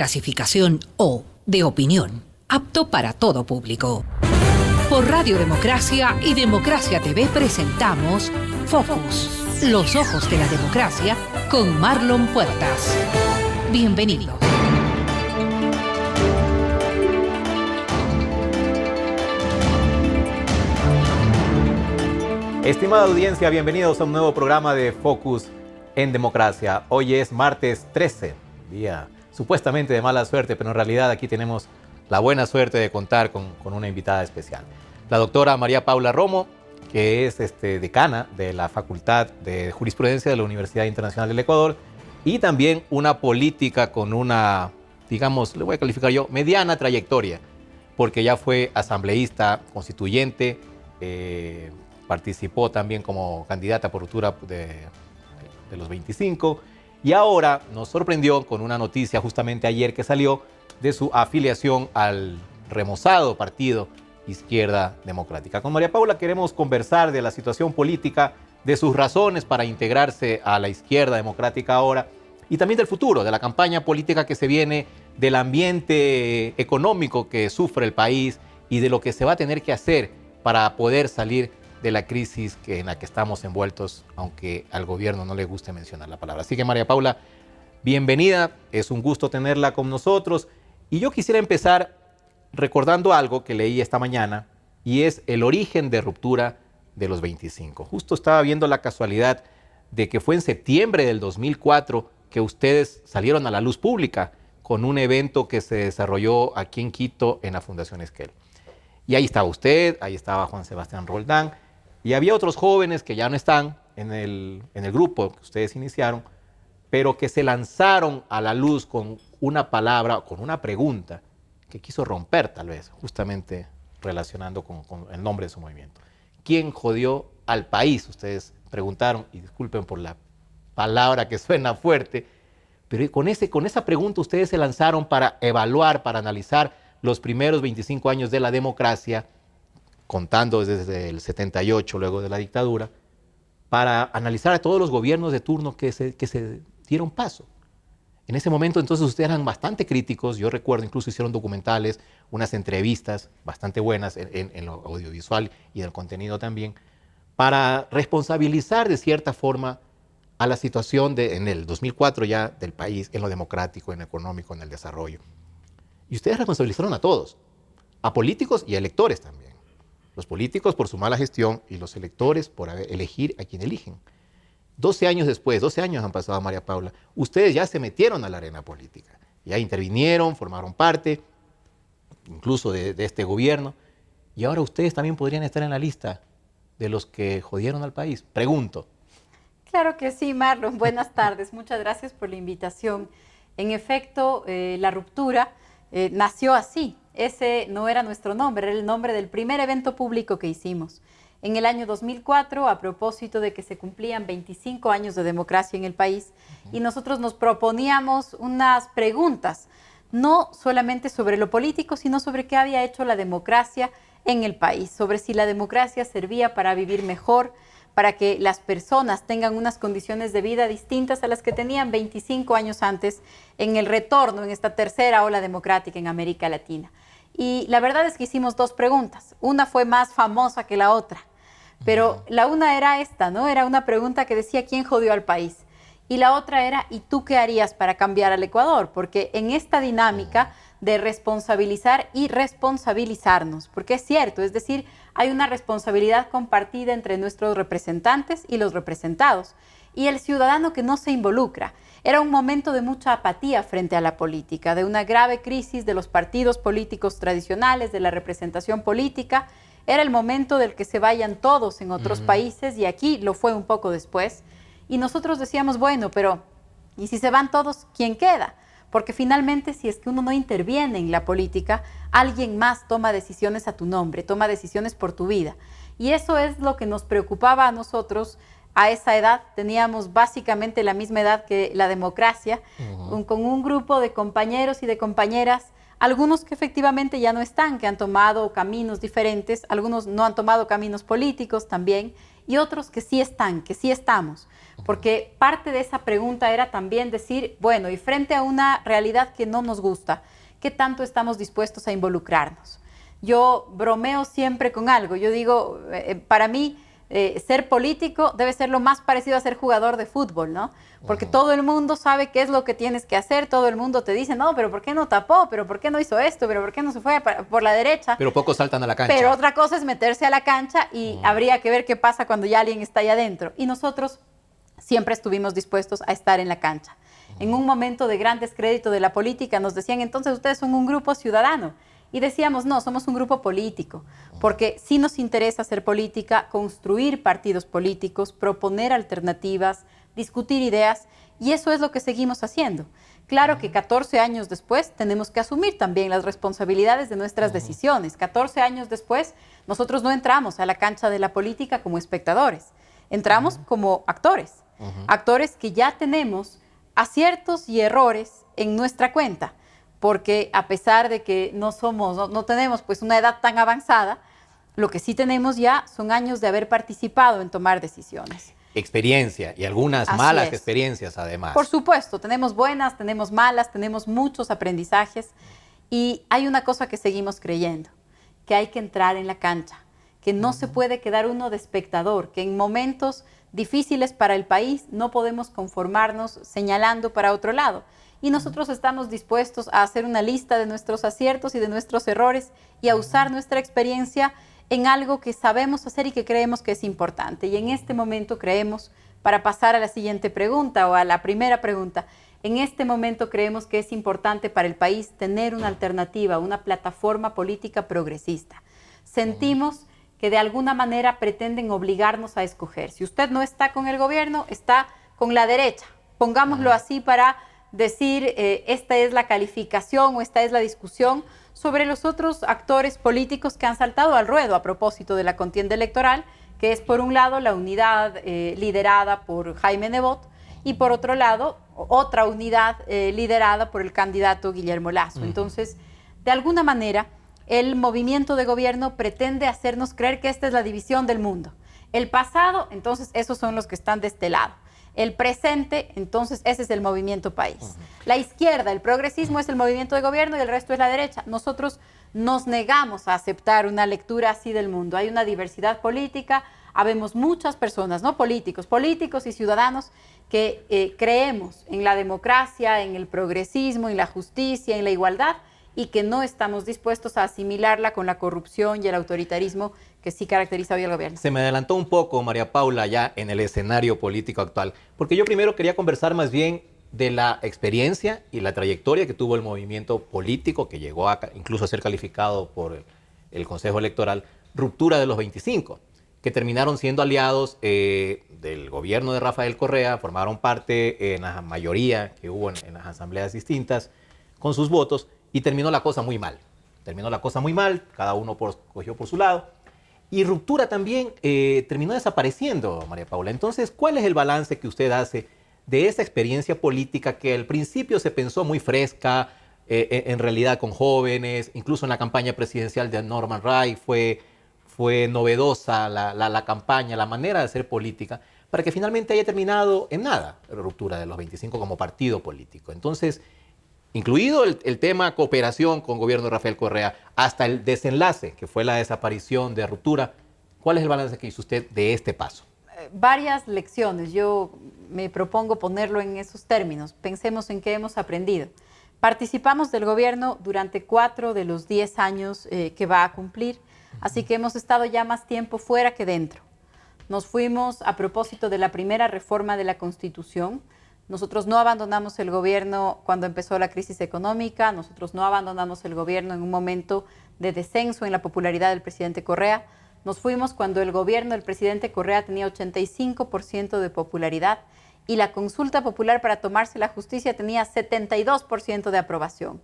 clasificación O de opinión, apto para todo público. Por Radio Democracia y Democracia TV presentamos Focus, los ojos de la democracia, con Marlon Puertas. Bienvenidos. Estimada audiencia, bienvenidos a un nuevo programa de Focus en Democracia. Hoy es martes 13, día supuestamente de mala suerte, pero en realidad aquí tenemos la buena suerte de contar con una invitada especial. La doctora María Paula Romo, que es decana de la Facultad de Jurisprudencia de la Universidad Internacional del Ecuador y también una política con una, digamos, le voy a calificar yo, mediana trayectoria, porque ya fue asambleísta constituyente, participó también como candidata por ruptura de los 25 y ahora nos sorprendió con una noticia justamente ayer que salió de su afiliación al remozado partido Izquierda Democrática. Con María Paula queremos conversar de la situación política, de sus razones para integrarse a la Izquierda Democrática ahora y también del futuro, de la campaña política que se viene, del ambiente económico que sufre el país y de lo que se va a tener que hacer para poder salir de la crisis en la que estamos envueltos, aunque al gobierno no le guste mencionar la palabra. Así que María Paula, bienvenida, es un gusto tenerla con nosotros. Y yo quisiera empezar recordando algo que leí esta mañana, y es el origen de ruptura de los 25. Justo estaba viendo la casualidad de que fue en septiembre del 2004 que ustedes salieron a la luz pública con un evento que se desarrolló aquí en Quito en la Fundación Esquel. Y ahí estaba usted, ahí estaba Juan Sebastián Roldán, y había otros jóvenes que ya no están en el grupo que ustedes iniciaron, pero que se lanzaron a la luz con una palabra, con una pregunta que quiso romper tal vez, justamente relacionando con el nombre de su movimiento. ¿Quién jodió al país? Ustedes preguntaron, y disculpen por la palabra que suena fuerte, pero con esa pregunta ustedes se lanzaron para evaluar, para analizar los primeros 25 años de la democracia, contando desde el 78, luego de la dictadura, para analizar a todos los gobiernos de turno que se dieron paso. En ese momento, entonces, ustedes eran bastante críticos. Yo recuerdo, incluso hicieron documentales, unas entrevistas bastante buenas en lo audiovisual y en el contenido también, para responsabilizar de cierta forma a la situación en el 2004 ya del país, en lo democrático, en lo económico, en el desarrollo. Y ustedes responsabilizaron a todos, a políticos y a electores también. Los políticos por su mala gestión y los electores por elegir a quien eligen. 12 años después, 12 años han pasado, María Paula, ustedes ya se metieron a la arena política, ya intervinieron, formaron parte, incluso de este gobierno, y ahora ustedes también podrían estar en la lista de los que jodieron al país. Pregunto. Claro que sí, Marlon. Buenas tardes. Muchas gracias por la invitación. En efecto, la ruptura nació así. Ese no era nuestro nombre, era el nombre del primer evento público que hicimos. En el año 2004, a propósito de que se cumplían 25 años de democracia en el país, y nosotros nos proponíamos unas preguntas, no solamente sobre lo político, sino sobre qué había hecho la democracia en el país, sobre si la democracia servía para vivir mejor, para que las personas tengan unas condiciones de vida distintas a las que tenían 25 años antes en el retorno, en esta tercera ola democrática en América Latina. Y la verdad es que hicimos dos preguntas. Una fue más famosa que la otra, pero la una era esta, ¿no? Era una pregunta que decía ¿quién jodió al país? Y la otra era ¿y tú qué harías para cambiar al Ecuador? Porque en esta dinámica de responsabilizar y responsabilizarnos, porque es cierto, es decir, hay una responsabilidad compartida entre nuestros representantes y los representados, y el ciudadano que no se involucra. Era un momento de mucha apatía frente a la política, de una grave crisis de los partidos políticos tradicionales, de la representación política. Era el momento del que se vayan todos en otros países, y aquí lo fue un poco después. Y nosotros decíamos, bueno, pero ¿y si se van todos, quién queda? Porque finalmente, si es que uno no interviene en la política, alguien más toma decisiones a tu nombre, toma decisiones por tu vida. Y eso es lo que nos preocupaba a nosotros. A esa edad teníamos básicamente la misma edad que la democracia, con un grupo de compañeros y de compañeras, algunos que efectivamente ya no están, que han tomado caminos diferentes, algunos no han tomado caminos políticos también, y otros que sí están, que sí estamos. Porque parte de esa pregunta era también decir, bueno, y frente a una realidad que no nos gusta, ¿qué tanto estamos dispuestos a involucrarnos? Yo bromeo siempre con algo. Yo digo, para mí, ser político debe ser lo más parecido a ser jugador de fútbol, ¿no? Porque todo el mundo sabe qué es lo que tienes que hacer, todo el mundo te dice, no, pero ¿por qué no tapó? ¿Pero por qué no hizo esto? ¿Pero por qué no se fue por la derecha? Pero pocos saltan a la cancha. Pero otra cosa es meterse a la cancha y habría que ver qué pasa cuando ya alguien está ahí adentro. Y nosotros siempre estuvimos dispuestos a estar en la cancha. En un momento de gran descrédito de la política nos decían, entonces ustedes son un grupo ciudadano. Y decíamos, no, somos un grupo político, porque sí nos interesa hacer política, construir partidos políticos, proponer alternativas, discutir ideas, y eso es lo que seguimos haciendo. Claro que 14 años después tenemos que asumir también las responsabilidades de nuestras decisiones. 14 años después, nosotros no entramos a la cancha de la política como espectadores, entramos como actores, actores que ya tenemos aciertos y errores en nuestra cuenta, porque a pesar de que no tenemos pues una edad tan avanzada, lo que sí tenemos ya son años de haber participado en tomar decisiones. Experiencia y algunas malas experiencias además. Por supuesto, tenemos buenas, tenemos malas, tenemos muchos aprendizajes y hay una cosa que seguimos creyendo, que hay que entrar en la cancha, que no se puede quedar uno de espectador, que en momentos difíciles para el país no podemos conformarnos señalando para otro lado. Y nosotros estamos dispuestos a hacer una lista de nuestros aciertos y de nuestros errores y a usar nuestra experiencia en algo que sabemos hacer y que creemos que es importante. Y en este momento creemos, para pasar a la siguiente pregunta o a la primera pregunta, en este momento creemos que es importante para el país tener una alternativa, una plataforma política progresista. Sentimos que de alguna manera pretenden obligarnos a escoger. Si usted no está con el gobierno, está con la derecha. Pongámoslo así para decir esta es la calificación o esta es la discusión sobre los otros actores políticos que han saltado al ruedo a propósito de la contienda electoral, que es por un lado la unidad liderada por Jaime Nebot y por otro lado otra unidad liderada por el candidato Guillermo Lasso. Entonces, de alguna manera, el movimiento de gobierno pretende hacernos creer que esta es la división del mundo. El pasado, entonces, esos son los que están de este lado. El presente, entonces, ese es el movimiento país. La izquierda, el progresismo es el movimiento de gobierno y el resto es la derecha. Nosotros nos negamos a aceptar una lectura así del mundo. Hay una diversidad política, habemos muchas personas, no políticos, políticos y ciudadanos que creemos en la democracia, en el progresismo, en la justicia, en la igualdad y que no estamos dispuestos a asimilarla con la corrupción y el autoritarismo que sí caracteriza hoy al gobierno. Se me adelantó un poco, María Paula, ya en el escenario político actual, porque yo primero quería conversar más bien de la experiencia y la trayectoria que tuvo el movimiento político, que llegó incluso a ser calificado por el Consejo Electoral, ruptura de los 25, que terminaron siendo aliados del gobierno de Rafael Correa, formaron parte en la mayoría que hubo en las asambleas distintas, con sus votos, y terminó la cosa muy mal. Cada uno cogió por su lado. Y ruptura también terminó desapareciendo, María Paula. Entonces, ¿cuál es el balance que usted hace de esa experiencia política que al principio se pensó muy fresca, en realidad con jóvenes, incluso en la campaña presidencial de Norman Ray fue novedosa la campaña, la manera de hacer política, para que finalmente haya terminado en nada, la ruptura de los 25 como partido político? Entonces, incluido el tema cooperación con el gobierno de Rafael Correa, hasta el desenlace, que fue la desaparición de ruptura, ¿cuál es el balance que hizo usted de este paso? Varias lecciones. Yo me propongo ponerlo en esos términos. Pensemos en qué hemos aprendido. Participamos del gobierno durante 4 de los 10 años que va a cumplir, así que hemos estado ya más tiempo fuera que dentro. Nos fuimos a propósito de la primera reforma de la Constitución. Nosotros no abandonamos el gobierno cuando empezó la crisis económica, nosotros no abandonamos el gobierno en un momento de descenso en la popularidad del presidente Correa. Nos fuimos cuando el gobierno del presidente Correa tenía 85% de popularidad y la consulta popular para tomarse la justicia tenía 72% de aprobación.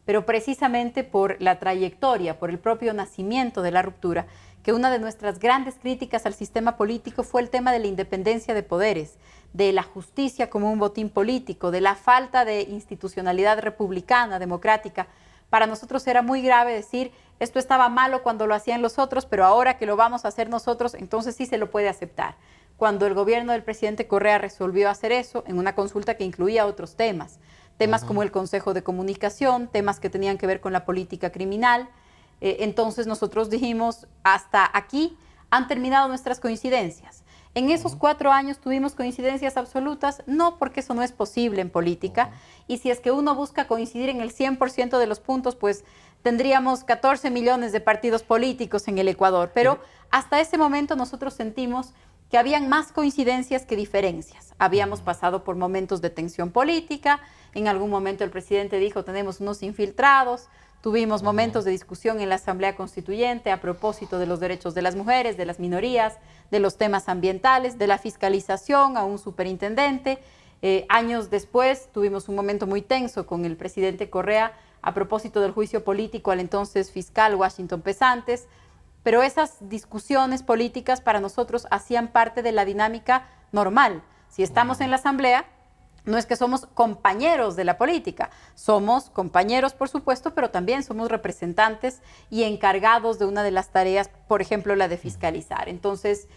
Pero precisamente por la trayectoria, por el propio nacimiento de la ruptura, que una de nuestras grandes críticas al sistema político fue el tema de la independencia de poderes, de la justicia como un botín político, de la falta de institucionalidad republicana, democrática. para nosotros era muy grave decir, esto estaba malo cuando lo hacían los otros, pero ahora que lo vamos a hacer nosotros, entonces sí se lo puede aceptar. Cuando el gobierno del presidente Correa resolvió hacer eso en una consulta que incluía otros temas como el Consejo de Comunicación, temas que tenían que ver con la política criminal, entonces nosotros dijimos, hasta aquí han terminado nuestras coincidencias. En esos 4 años tuvimos coincidencias absolutas, no, porque eso no es posible en política, y si es que uno busca coincidir en el 100% de los puntos, pues tendríamos 14 millones de partidos políticos en el Ecuador, pero hasta ese momento nosotros sentimos que habían más coincidencias que diferencias. Habíamos pasado por momentos de tensión política, en algún momento el presidente dijo, tenemos unos infiltrados, tuvimos momentos de discusión en la Asamblea Constituyente a propósito de los derechos de las mujeres, de las minorías, de los temas ambientales, de la fiscalización a un superintendente. Años después tuvimos un momento muy tenso con el presidente Correa a propósito del juicio político al entonces fiscal Washington Pesantes, pero esas discusiones políticas para nosotros hacían parte de la dinámica normal. Si estamos en la Asamblea, no es que somos compañeros de la política, somos compañeros, por supuesto, pero también somos representantes y encargados de una de las tareas, por ejemplo, la de fiscalizar. Entonces,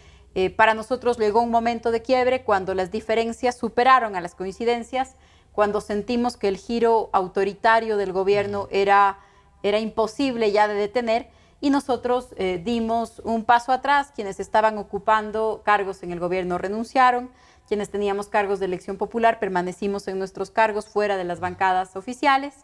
para nosotros llegó un momento de quiebre cuando las diferencias superaron a las coincidencias, cuando sentimos que el giro autoritario del gobierno era imposible ya de detener, y nosotros dimos un paso atrás. Quienes estaban ocupando cargos en el gobierno renunciaron, quienes teníamos cargos de elección popular permanecimos en nuestros cargos fuera de las bancadas oficiales,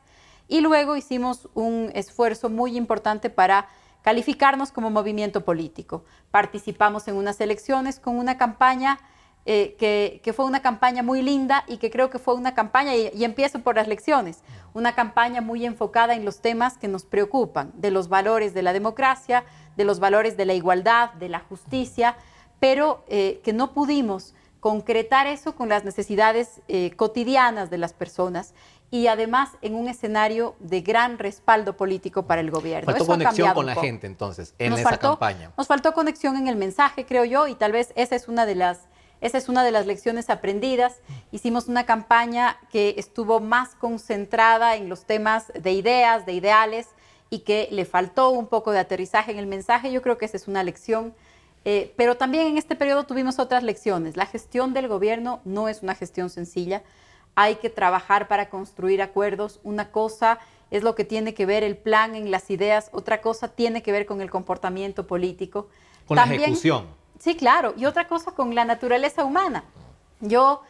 y luego hicimos un esfuerzo muy importante para calificarnos como movimiento político. Participamos en unas elecciones con una campaña que fue una campaña muy linda, y que creo que fue una campaña, y empiezo por las elecciones, una campaña muy enfocada en los temas que nos preocupan, de los valores de la democracia, de los valores de la igualdad, de la justicia, pero que no pudimos concretar eso con las necesidades cotidianas de las personas, y además en un escenario de gran respaldo político para el gobierno. Faltó eso conexión con la gente, entonces, en esa campaña. Nos faltó conexión en el mensaje, creo yo, y tal vez esa es una de las lecciones aprendidas. Hicimos una campaña que estuvo más concentrada en los temas de ideas, de ideales, y que le faltó un poco de aterrizaje en el mensaje. Yo creo que esa es una lección. Pero también en este periodo tuvimos otras lecciones. La gestión del gobierno no es una gestión sencilla. Hay que trabajar para construir acuerdos. Una cosa es lo que tiene que ver el plan en las ideas, otra cosa tiene que ver con el comportamiento político. Con también, la ejecución. Sí, claro. Y otra cosa con la naturaleza humana. Yo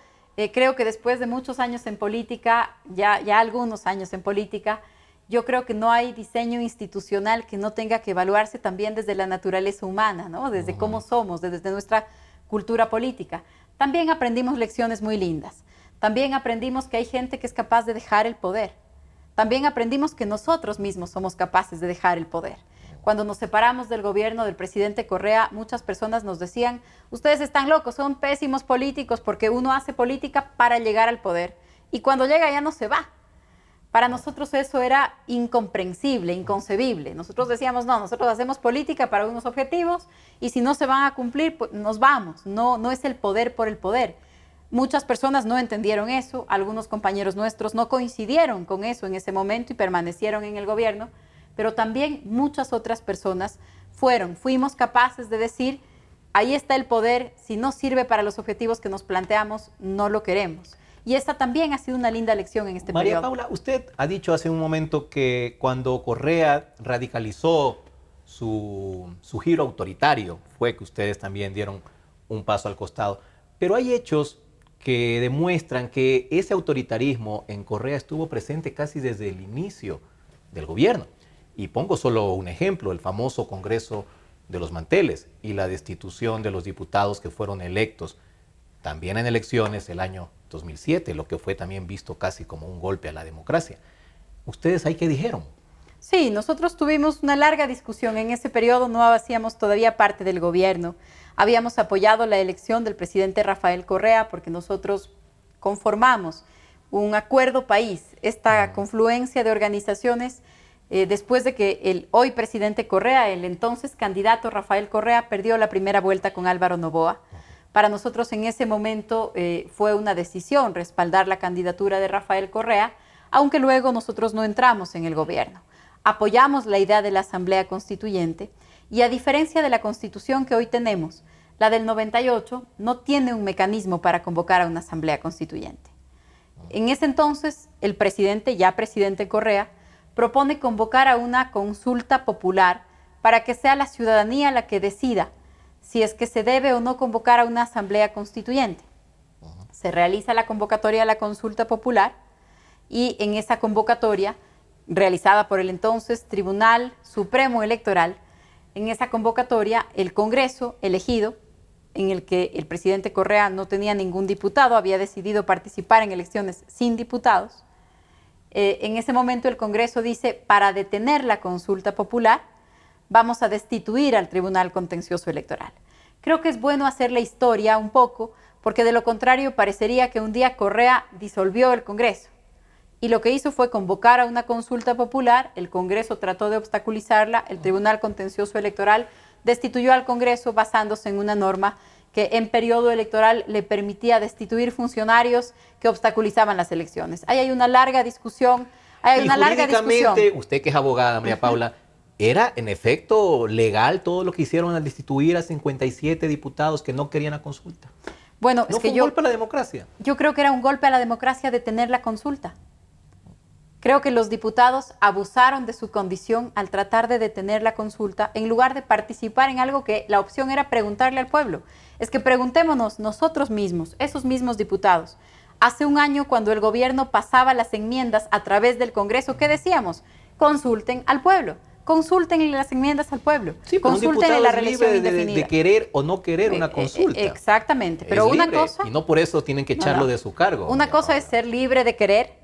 creo que después de muchos años en política, ya algunos años en política, yo creo que no hay diseño institucional que no tenga que evaluarse también desde la naturaleza humana, ¿no? Desde cómo somos, desde nuestra cultura política. También aprendimos lecciones muy lindas. También aprendimos que hay gente que es capaz de dejar el poder. También aprendimos que nosotros mismos somos capaces de dejar el poder. Cuando nos separamos del gobierno del presidente Correa, muchas personas nos decían, ustedes están locos, son pésimos políticos, porque uno hace política para llegar al poder, y cuando llega ya no se va. Para nosotros eso era incomprensible, inconcebible. Nosotros decíamos, no, nosotros hacemos política para unos objetivos, y si no se van a cumplir, pues nos vamos. No es el poder por el poder. Muchas personas no entendieron eso, algunos compañeros nuestros no coincidieron con eso en ese momento y permanecieron en el gobierno, pero también muchas otras personas fuimos capaces de decir, ahí está el poder, si no sirve para los objetivos que nos planteamos, no lo queremos. Y esta también ha sido una linda lección en este periodo. María Paula, usted ha dicho hace un momento que cuando Correa radicalizó su giro autoritario, fue que ustedes también dieron un paso al costado. Pero hay hechos que demuestran que ese autoritarismo en Correa estuvo presente casi desde el inicio del gobierno. Y pongo solo un ejemplo, el famoso Congreso de los Manteles y la destitución de los diputados que fueron electos también en elecciones el año 2007, lo que fue también visto casi como un golpe a la democracia. ¿Ustedes ahí qué dijeron? Sí, nosotros tuvimos una larga discusión. En ese periodo no hacíamos todavía parte del gobierno. Habíamos apoyado la elección del presidente Rafael Correa porque nosotros conformamos un acuerdo país, esta confluencia de organizaciones, después de que el hoy presidente Correa, el entonces candidato Rafael Correa, perdió la primera vuelta con Álvaro Noboa. Para nosotros en ese momento fue una decisión respaldar la candidatura de Rafael Correa, aunque luego nosotros no entramos en el gobierno. apoyamos la idea de la Asamblea Constituyente y, a diferencia de la Constitución que hoy tenemos, la del 98 no tiene un mecanismo para convocar a una Asamblea Constituyente. En ese entonces, el presidente, ya presidente Correa, propone convocar a una consulta popular para que sea la ciudadanía la que decida si es que se debe o no convocar a una Asamblea Constituyente. Se realiza la convocatoria a la consulta popular y en esa convocatoria, realizada por el entonces Tribunal Supremo Electoral, en esa convocatoria el Congreso elegido, en el que el presidente Correa no tenía ningún diputado, había decidido participar en elecciones sin diputados. En ese momento el Congreso dice, para detener la consulta popular, vamos a destituir al Tribunal Contencioso Electoral. Creo que es bueno hacer la historia un poco, porque de lo contrario parecería que un día Correa disolvió el Congreso. Y lo que hizo fue convocar a una consulta popular, el Congreso trató de obstaculizarla, el Tribunal Contencioso Electoral destituyó al Congreso basándose en una norma que en periodo electoral le permitía destituir funcionarios que obstaculizaban las elecciones. Ahí hay una larga discusión, jurídicamente, usted que es abogada, María Paula, ¿era en efecto legal todo lo que hicieron al destituir a 57 diputados que no querían la consulta? Bueno, ¿No fue un golpe a la democracia? Yo creo que era un golpe a la democracia detener la consulta. Creo que los diputados abusaron de su condición al tratar de detener la consulta en lugar de participar en algo que la opción era preguntarle al pueblo. Es que preguntémonos nosotros mismos, esos mismos diputados. Hace un año, cuando el gobierno pasaba las enmiendas a través del Congreso, ¿qué decíamos? Consulten al pueblo. Consulten las enmiendas al pueblo. Sí, pero consulten la reelección indefinida. De querer o no querer una consulta. Exactamente. Pero una libre, cosa... Y no por eso tienen que echarlo de su cargo. Una cosa es ser libre de querer,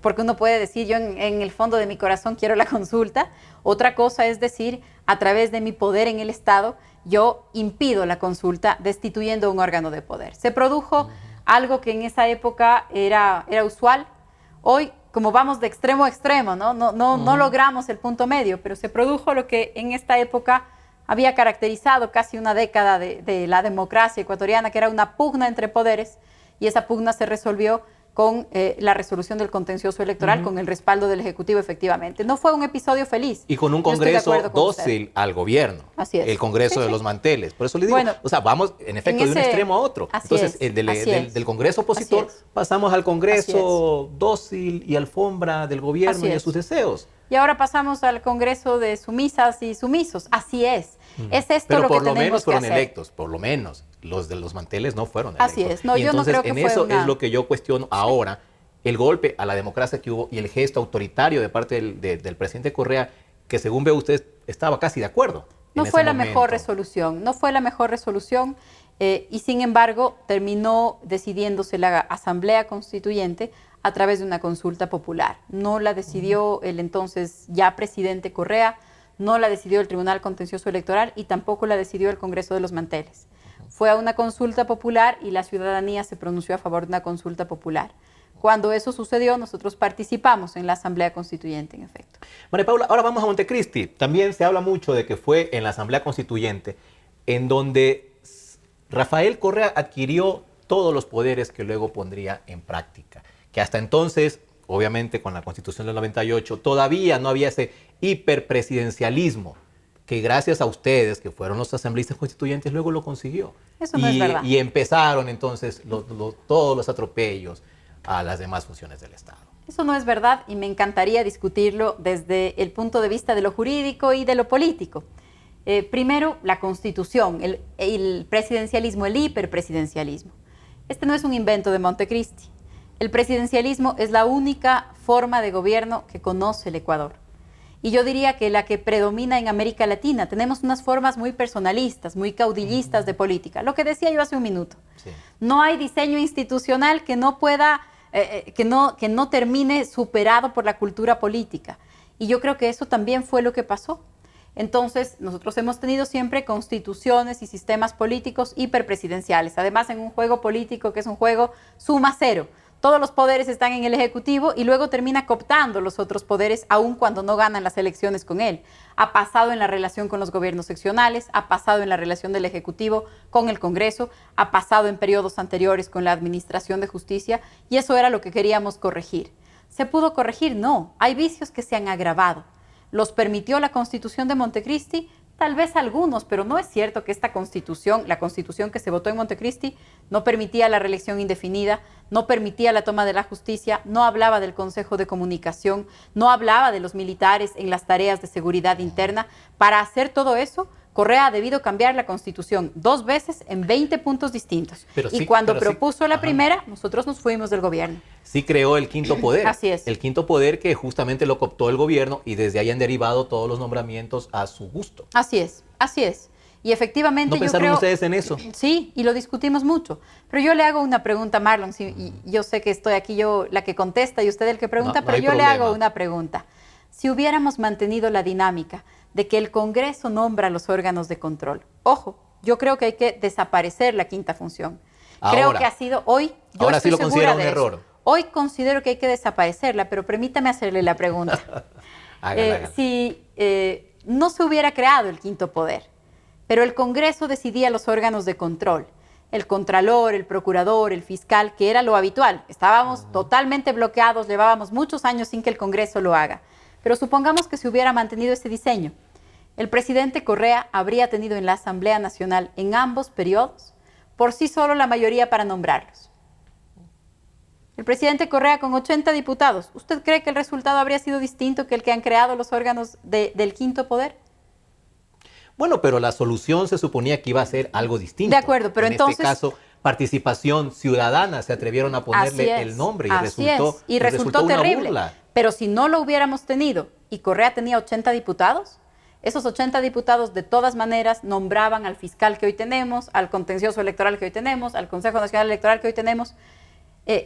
porque uno puede decir, yo en el fondo de mi corazón quiero la consulta. Otra cosa es decir, a través de mi poder en el Estado, yo impido la consulta destituyendo un órgano de poder. Se produjo algo que en esa época era usual. Hoy, como vamos de extremo a extremo, no logramos el punto medio, pero se produjo lo que en esta época había caracterizado casi una década de la democracia ecuatoriana, que era una pugna entre poderes, y esa pugna se resolvió con la resolución del contencioso electoral, con el respaldo del Ejecutivo, efectivamente. No fue un episodio feliz. Y con un Congreso dócil al gobierno. Así es. El Congreso de los manteles. Por eso le digo, o sea, vamos en efecto de un extremo a otro. Entonces, del Congreso opositor pasamos al Congreso dócil y alfombra del gobierno y de sus deseos. Y ahora pasamos al Congreso de sumisas y sumisos. Así es. Es esto lo que tenemos que hacer. Pero por lo menos fueron electos, por lo menos. Los de los manteles no fueron electos. Así es. No, y yo entonces, no creo que en eso es lo que yo cuestiono ahora, el golpe a la democracia que hubo y el gesto autoritario de parte del presidente Correa, que según ve usted estaba casi de acuerdo. No fue la mejor resolución, no fue la mejor resolución y sin embargo terminó decidiéndose la Asamblea Constituyente a través de una consulta popular. No la decidió el entonces ya presidente Correa, no la decidió el Tribunal Contencioso Electoral y tampoco la decidió el Congreso de los Manteles. Fue a una consulta popular y la ciudadanía se pronunció a favor de una consulta popular. Cuando eso sucedió, nosotros participamos en la Asamblea Constituyente, en efecto. María Paula, ahora vamos a Montecristi. También se habla mucho de que fue en la Asamblea Constituyente en donde Rafael Correa adquirió todos los poderes que luego pondría en práctica. Que hasta entonces, obviamente con la Constitución del 98, todavía no había ese hiperpresidencialismo que gracias a ustedes, que fueron los asambleístas constituyentes, luego lo consiguió. Eso no es verdad. Y empezaron entonces todos los atropellos a las demás funciones del Estado. Eso no es verdad y me encantaría discutirlo desde el punto de vista de lo jurídico y de lo político. Primero, la Constitución, el presidencialismo, el hiperpresidencialismo. Este no es un invento de Montecristi. El presidencialismo es la única forma de gobierno que conoce el Ecuador. Y yo diría que la que predomina en América Latina. Tenemos unas formas muy personalistas, muy caudillistas de política. Lo que decía yo hace un minuto. Sí. No hay diseño institucional que no pueda, que no termine superado por la cultura política. Y yo creo que eso también fue lo que pasó. Entonces, nosotros hemos tenido siempre constituciones y sistemas políticos hiperpresidenciales. Además, en un juego político que es un juego suma cero. Todos los poderes están en el Ejecutivo y luego termina cooptando los otros poderes aun cuando no ganan las elecciones con él. Ha pasado en la relación con los gobiernos seccionales, ha pasado en la relación del Ejecutivo con el Congreso, ha pasado en periodos anteriores con la Administración de Justicia y eso era lo que queríamos corregir. ¿Se pudo corregir? No. Hay vicios que se han agravado. ¿Los permitió la Constitución de Montecristi? Tal vez algunos, pero no es cierto que esta Constitución, la Constitución que se votó en Montecristi, no permitía la reelección indefinida, no permitía la toma de la justicia, no hablaba del Consejo de Comunicación, no hablaba de los militares en las tareas de seguridad interna. Para hacer todo eso, Correa ha debido cambiar la Constitución 2 veces en 20 puntos distintos. Y cuando propuso la primera, nosotros nos fuimos del gobierno. Sí creó el quinto poder. Así es. El quinto poder que justamente lo cooptó el gobierno y desde ahí han derivado todos los nombramientos a su gusto. Así es, así es. Y efectivamente ¿No pensaron ustedes en eso? Sí, y lo discutimos mucho. Pero yo le hago una pregunta, Marlon. Y yo sé que estoy aquí yo la que contesta y usted el que pregunta, pero yo le hago una pregunta. Si hubiéramos mantenido la dinámica de que el Congreso nombra los órganos de control. Ojo, yo creo que hay que desaparecer la quinta función. Creo que ha sido hoy, yo ahora estoy sí lo considera un de error. Eso. Hoy considero que hay que desaparecerla, pero permítame hacerle la pregunta. Hágala. Si no se hubiera creado el quinto poder, pero el Congreso decidía los órganos de control, el contralor, el procurador, el fiscal, que era lo habitual. Estábamos totalmente bloqueados, llevábamos muchos años sin que el Congreso lo haga. Pero supongamos que se hubiera mantenido ese diseño. El presidente Correa habría tenido en la Asamblea Nacional en ambos periodos por sí solo la mayoría para nombrarlos. El presidente Correa con 80 diputados, ¿usted cree que el resultado habría sido distinto que el que han creado los órganos del quinto poder? Bueno, pero la solución se suponía que iba a ser algo distinto. De acuerdo, pero entonces... En este caso, participación ciudadana, se atrevieron a ponerle el nombre y resultó terrible. Una burla. Pero si no lo hubiéramos tenido y Correa tenía 80 diputados, esos 80 diputados de todas maneras nombraban al fiscal que hoy tenemos, al contencioso electoral que hoy tenemos, al Consejo Nacional Electoral que hoy tenemos.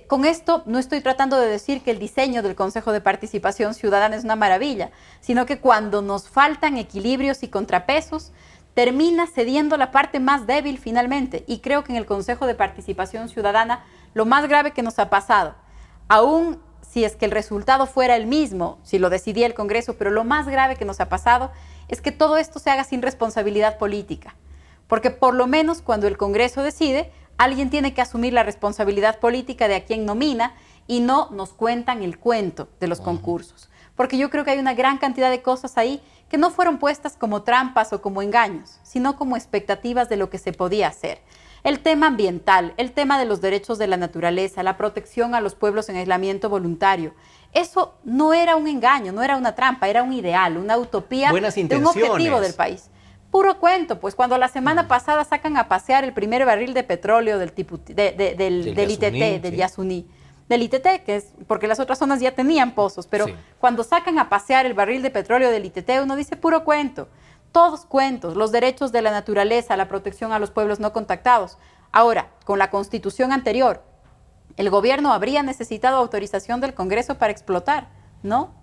Con esto no estoy tratando de decir que el diseño del Consejo de Participación Ciudadana es una maravilla, sino que cuando nos faltan equilibrios y contrapesos, termina cediendo la parte más débil finalmente. Y creo que en el Consejo de Participación Ciudadana lo más grave que nos ha pasado, aún si es que el resultado fuera el mismo, si lo decidía el Congreso, pero lo más grave que nos ha pasado es que todo esto se haga sin responsabilidad política. Porque por lo menos cuando el Congreso decide, alguien tiene que asumir la responsabilidad política de a quien nomina y no nos cuentan el cuento de los concursos. Porque yo creo que hay una gran cantidad de cosas ahí que no fueron puestas como trampas o como engaños, sino como expectativas de lo que se podía hacer. El tema ambiental, el tema de los derechos de la naturaleza, la protección a los pueblos en aislamiento voluntario, eso no era un engaño, no era una trampa, era un ideal, una utopía de un objetivo del país. Puro cuento, pues cuando la semana pasada sacan a pasear el primer barril de petróleo del ITT, del Yasuní, del ITT, que es porque las otras zonas ya tenían pozos, pero cuando sacan a pasear el barril de petróleo del ITT, uno dice puro cuento. Todos cuentos, los derechos de la naturaleza, la protección a los pueblos no contactados. Ahora, con la Constitución anterior, ¿el gobierno habría necesitado autorización del Congreso para explotar? No.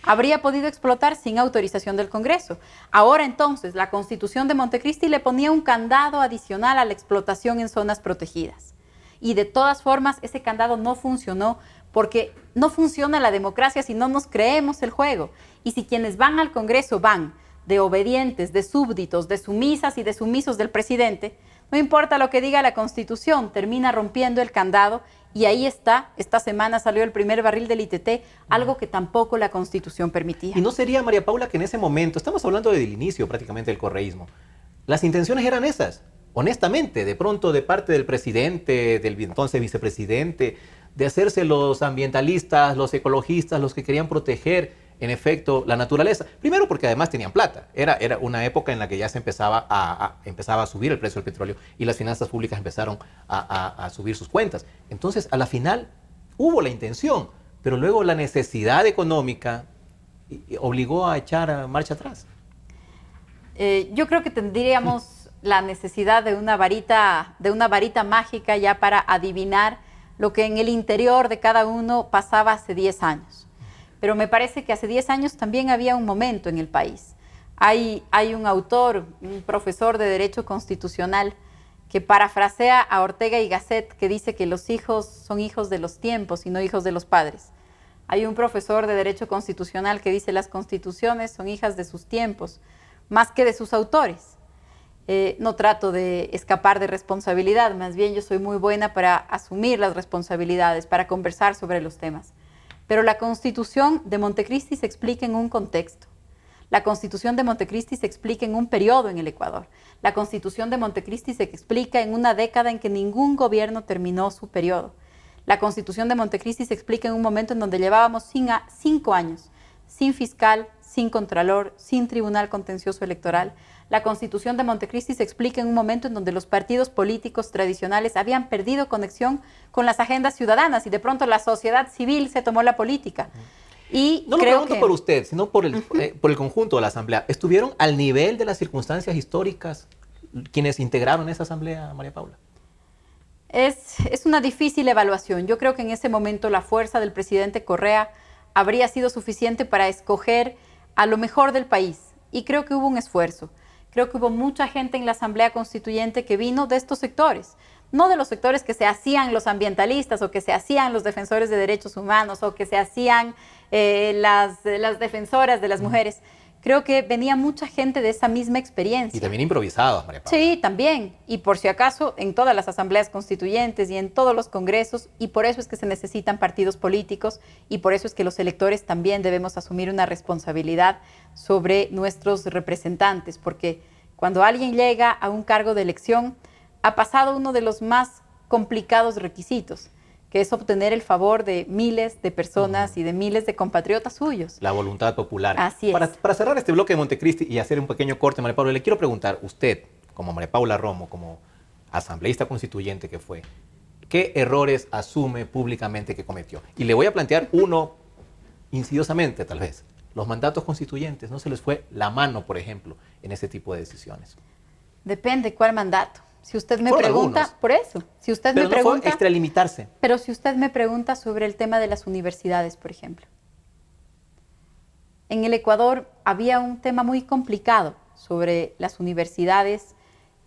Habría podido explotar sin autorización del Congreso. Ahora entonces, la Constitución de Montecristi le ponía un candado adicional a la explotación en zonas protegidas. Y de todas formas, ese candado no funcionó porque no funciona la democracia si no nos creemos el juego. Y si quienes van al Congreso van de obedientes, de súbditos, de sumisas y de sumisos del presidente, no importa lo que diga la Constitución, termina rompiendo el candado y ahí está, esta semana salió el primer barril del ITT, algo que tampoco la Constitución permitía. ¿Y no sería, María Paula, que en ese momento, estamos hablando del inicio prácticamente del correísmo, las intenciones eran esas, honestamente, de pronto de parte del presidente, del entonces vicepresidente, de hacerse los ambientalistas, los ecologistas, los que querían proteger en efecto la naturaleza? Primero porque además tenían plata. Era una época en la que ya se empezaba a subir el precio del petróleo y las finanzas públicas empezaron a subir sus cuentas. Entonces, a la final hubo la intención, pero luego la necesidad económica obligó a echar marcha atrás. Yo creo que tendríamos la necesidad de una varita mágica ya para adivinar lo que en el interior de cada uno pasaba hace 10 años. Pero me parece que hace 10 años también había un momento en el país. Hay un autor, un profesor de Derecho Constitucional, que parafrasea a Ortega y Gasset, que dice que los hijos son hijos de los tiempos y no hijos de los padres. Hay un profesor de Derecho Constitucional que dice las constituciones son hijas de sus tiempos, más que de sus autores. No trato de escapar de responsabilidad, más bien yo soy muy buena para asumir las responsabilidades, para conversar sobre los temas. Pero la Constitución de Montecristi se explica en un contexto. La Constitución de Montecristi se explica en un periodo en el Ecuador. La Constitución de Montecristi se explica en una década en que ningún gobierno terminó su periodo. La Constitución de Montecristi se explica en un momento en donde llevábamos 5 años sin fiscal, sin contralor, sin tribunal contencioso electoral. La Constitución de Montecristi se explica en un momento en donde los partidos políticos tradicionales habían perdido conexión con las agendas ciudadanas y de pronto la sociedad civil se tomó la política. Y no lo pregunto por usted, sino por el conjunto de la Asamblea. ¿Estuvieron al nivel de las circunstancias históricas quienes integraron esa Asamblea, María Paula? Es una difícil evaluación. Yo creo que en ese momento la fuerza del presidente Correa habría sido suficiente para escoger a lo mejor del país. Y creo que hubo un esfuerzo. Creo que hubo mucha gente en la Asamblea Constituyente que vino de estos sectores. No de los sectores que se hacían los ambientalistas o que se hacían los defensores de derechos humanos o que se hacían las defensoras de las mujeres. Creo que venía mucha gente de esa misma experiencia. Y también improvisados, María Paula. Sí, también. Y por si acaso, en todas las asambleas constituyentes y en todos los congresos, y por eso es que se necesitan partidos políticos, y por eso es que los electores también debemos asumir una responsabilidad sobre nuestros representantes, porque cuando alguien llega a un cargo de elección, ha pasado uno de los más complicados requisitos, que es obtener el favor de miles de personas y de miles de compatriotas suyos. La voluntad popular. Así es. Para cerrar este bloque de Montecristi y hacer un pequeño corte, María Paula, le quiero preguntar, usted, como María Paula Romo, como asambleísta constituyente que fue, ¿qué errores asume públicamente que cometió? Y le voy a plantear uno insidiosamente, tal vez. Los mandatos constituyentes, ¿no se les fue la mano, por ejemplo, en ese tipo de decisiones? Depende cuál mandato. Si usted me Fueron pregunta, algunos. por eso, si usted Pero me no pregunta, fue extralimitarse. pero si usted me pregunta sobre el tema de las universidades, por ejemplo. En el Ecuador había un tema muy complicado sobre las universidades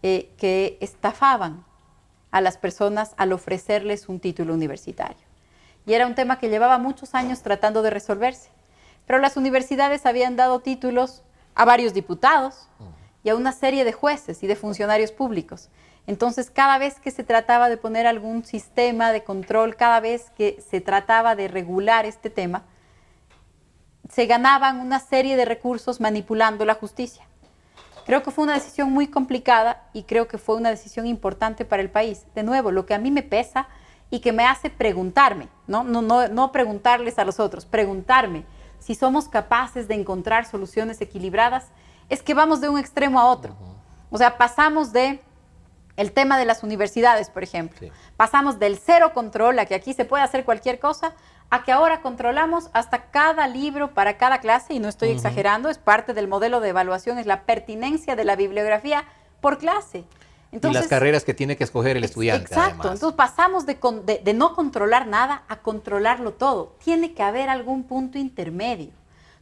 que estafaban a las personas al ofrecerles un título universitario. Y era un tema que llevaba muchos años tratando de resolverse. Pero las universidades habían dado títulos a varios diputados y a una serie de jueces y de funcionarios públicos. Entonces, cada vez que se trataba de poner algún sistema de control, cada vez que se trataba de regular este tema, se ganaban una serie de recursos manipulando la justicia. Creo que fue una decisión muy complicada y creo que fue una decisión importante para el país. De nuevo, lo que a mí me pesa y que me hace preguntarme, no preguntarles a los otros, preguntarme si somos capaces de encontrar soluciones equilibradas, es que vamos de un extremo a otro. O sea, pasamos de el tema de las universidades, por ejemplo. Sí. Pasamos del cero control, a que aquí se puede hacer cualquier cosa, a que ahora controlamos hasta cada libro para cada clase, y no estoy exagerando, es parte del modelo de evaluación, es la pertinencia de la bibliografía por clase. Entonces, y las carreras que tiene que escoger el estudiante. Exacto, además. Entonces pasamos de no controlar nada a controlarlo todo. Tiene que haber algún punto intermedio.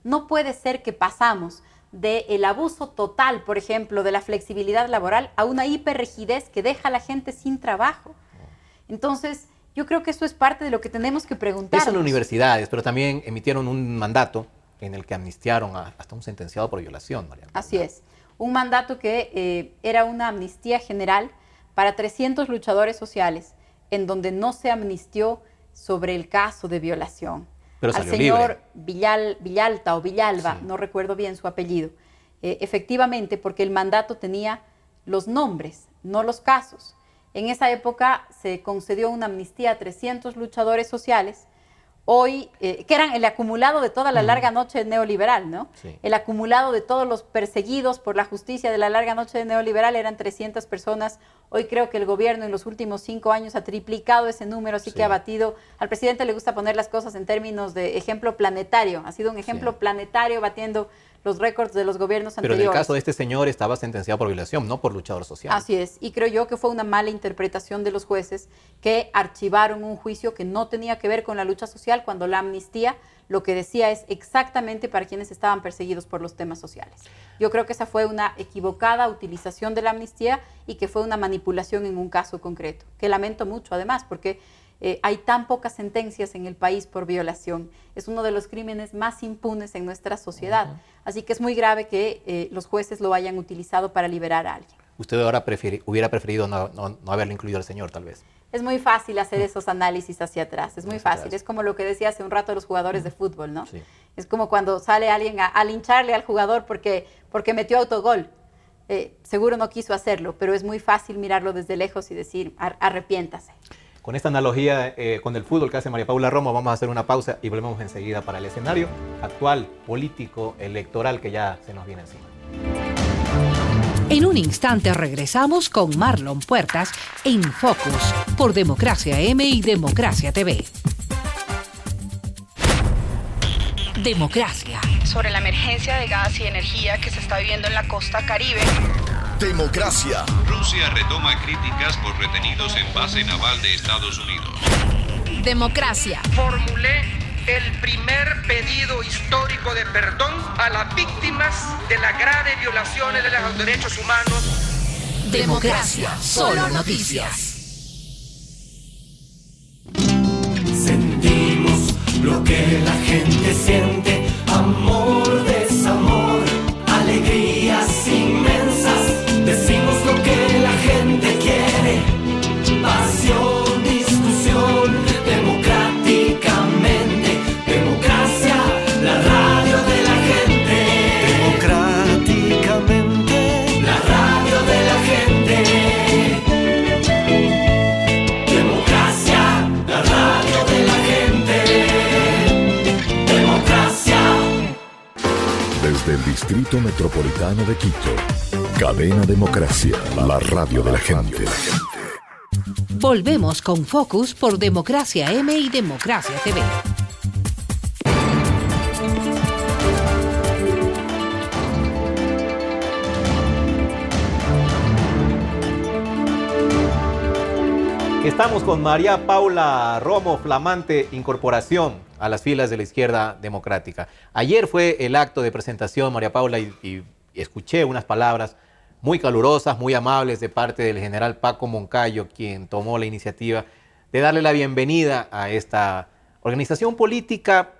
No puede ser que pasamos del abuso total, por ejemplo, de la flexibilidad laboral a una hiperrigidez que deja a la gente sin trabajo. Entonces, yo creo que eso es parte de lo que tenemos que preguntarnos. Eso en universidades, pero también emitieron un mandato en el que amnistiaron hasta un sentenciado por violación, María. Así es. Un mandato que era una amnistía general para 300 luchadores sociales, en donde no se amnistió sobre el caso de violación. Pero al salió señor libre. Villalta o Villalba, Sí. no recuerdo bien su apellido, efectivamente porque el mandato tenía los nombres, no los casos. En esa época se concedió una amnistía a 300 luchadores sociales, hoy, que eran el acumulado de toda la larga noche neoliberal, ¿no? Sí. El acumulado de todos los perseguidos por la justicia de la larga noche neoliberal eran 300 personas. Hoy creo que el gobierno en los últimos 5 años ha triplicado ese número, así Sí. que ha batido. Al presidente le gusta poner las cosas en términos de ejemplo planetario. Ha sido un ejemplo Sí. planetario batiendo los récords de los gobiernos Pero anteriores. en el caso de este señor estaba sentenciado por violación, no por luchador social. Así es, y creo yo que fue una mala interpretación de los jueces que archivaron un juicio que no tenía que ver con la lucha social, cuando la amnistía lo que decía es exactamente para quienes estaban perseguidos por los temas sociales. Yo creo que esa fue una equivocada utilización de la amnistía y que fue una manipulación en un caso concreto, que lamento mucho además, porque hay tan pocas sentencias en el país por violación. Es uno de los crímenes más impunes en nuestra sociedad. Así que es muy grave que los jueces lo hayan utilizado para liberar a alguien. usted ahora hubiera preferido no haberlo incluido al señor, tal vez. Es muy fácil hacer esos análisis hacia atrás, es muy fácil. Es como lo que decía hace un rato los jugadores de fútbol, ¿no? Sí. Es como cuando sale alguien a lincharle al jugador porque metió autogol. Seguro no quiso hacerlo, pero es muy fácil mirarlo desde lejos y decir, arrepiéntase. Con esta analogía con el fútbol que hace María Paula Romo, vamos a hacer una pausa y volvemos enseguida para el escenario actual, político, electoral que ya se nos viene encima. En un instante regresamos con Marlon Puertas en Focus por Democracia M y Democracia TV. Democracia. Sobre la emergencia de gas y energía que se está viviendo en la costa Caribe. Democracia. Rusia retoma críticas por retenidos en base naval de Estados Unidos. Democracia. Formulé el primer pedido histórico de perdón a las víctimas de las graves violaciones de los derechos humanos. Democracia. Solo noticias. Sentimos lo que la gente siente, amor, desamor, alegrías inmensas. Decimos lo que la gente quiere, pasión, discusión, democráticamente. Democracia, la radio de la gente. Democráticamente, la radio de la gente. Democracia, la radio de la gente. Democracia. Desde el Distrito Metropolitano de Quito, Cadena Democracia, la radio de la gente. Volvemos con Focus por Democracia M y Democracia TV. Estamos con María Paula Romo, flamante incorporación a las filas de la izquierda democrática. Ayer fue el acto de presentación, María Paula, y escuché unas palabras muy calurosas, muy amables de parte del general Paco Moncayo, quien tomó la iniciativa de darle la bienvenida a esta organización política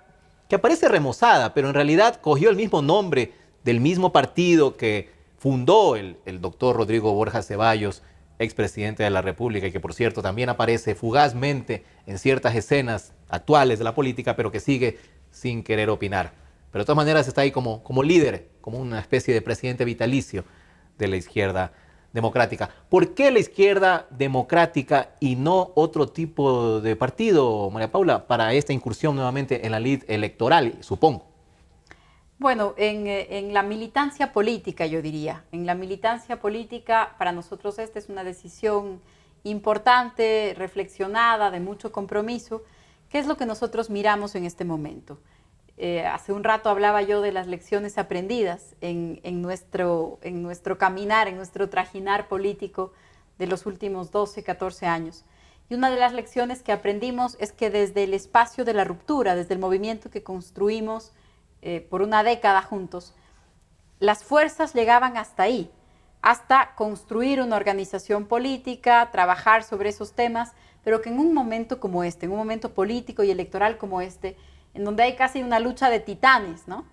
que aparece remozada, pero en realidad cogió el mismo nombre del mismo partido que fundó el doctor Rodrigo Borja Ceballos, expresidente de la República, y que por cierto también aparece fugazmente en ciertas escenas actuales de la política, pero que sigue sin querer opinar. Pero de todas maneras está ahí como líder, como una especie de presidente vitalicio de la izquierda democrática. ¿Por qué la izquierda democrática y no otro tipo de partido, María Paula, para esta incursión nuevamente en la lid electoral, supongo? Bueno, en la militancia política, yo diría. En la militancia política, para nosotros esta es una decisión importante, reflexionada, de mucho compromiso. ¿Qué es lo que nosotros miramos en este momento? Hace un rato hablaba yo de las lecciones aprendidas en nuestro caminar, en nuestro trajinar político de los últimos 12, 14 años. Y una de las lecciones que aprendimos es que desde el espacio de la ruptura, desde el movimiento que construimos por una década juntos, las fuerzas llegaban hasta ahí, hasta construir una organización política, trabajar sobre esos temas, pero que en un momento como este, en un momento político y electoral como este, en donde hay casi una lucha de titanes, ¿no?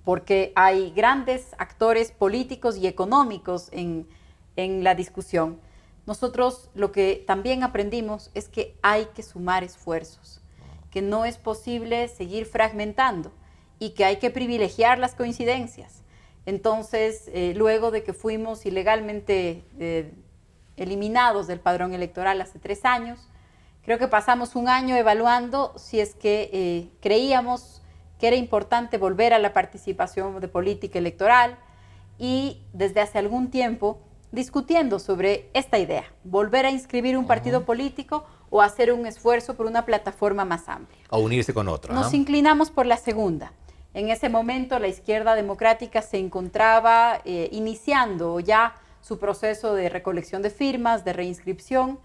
Porque hay grandes actores políticos y económicos en la discusión. Nosotros lo que también aprendimos es que hay que sumar esfuerzos, que no es posible seguir fragmentando y que hay que privilegiar las coincidencias. Entonces, luego de que fuimos ilegalmente eliminados del padrón electoral hace 3 años, creo que pasamos un año evaluando si es que creíamos que era importante volver a la participación de política electoral y desde hace algún tiempo discutiendo sobre esta idea, volver a inscribir un partido político o hacer un esfuerzo por una plataforma más amplia. O unirse con otro. Nos inclinamos por la segunda. En ese momento la izquierda democrática se encontraba iniciando ya su proceso de recolección de firmas, de reinscripción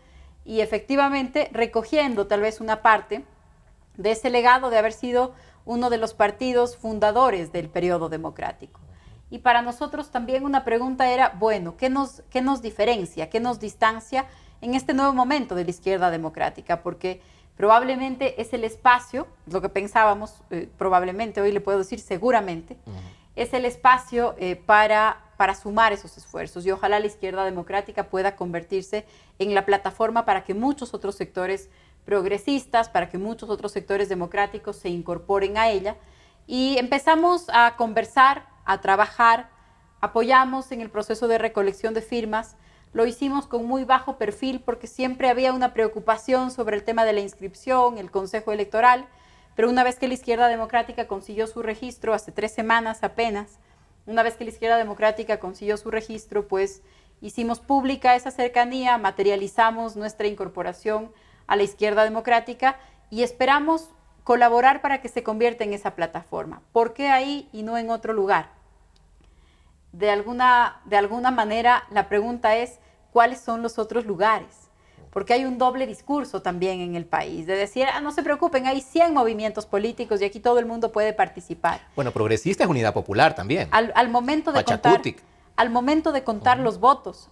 y efectivamente recogiendo tal vez una parte de ese legado de haber sido uno de los partidos fundadores del periodo democrático. Y para nosotros también una pregunta era, bueno, ¿qué nos diferencia, qué nos distancia en este nuevo momento de la izquierda democrática? Porque probablemente es el espacio, lo que pensábamos, probablemente, hoy le puedo decir seguramente, es el espacio para para sumar esos esfuerzos. Y ojalá la izquierda democrática pueda convertirse en la plataforma para que muchos otros sectores progresistas, para que muchos otros sectores democráticos se incorporen a ella. Y empezamos a conversar, a trabajar, apoyamos en el proceso de recolección de firmas. Lo hicimos con muy bajo perfil porque siempre había una preocupación sobre el tema de la inscripción, el Consejo Electoral, pero una vez que la izquierda democrática consiguió su registro, hace 3 semanas apenas, una vez que la izquierda democrática consiguió su registro, pues hicimos pública esa cercanía, materializamos nuestra incorporación a la izquierda democrática y esperamos colaborar para que se convierta en esa plataforma. ¿Por qué ahí y no en otro lugar? De alguna manera la pregunta es, ¿cuáles son los otros lugares? Porque hay un doble discurso también en el país, de decir, no se preocupen, hay 100 movimientos políticos y aquí todo el mundo puede participar. Bueno, progresista es Unidad Popular también. Al momento de contar los votos,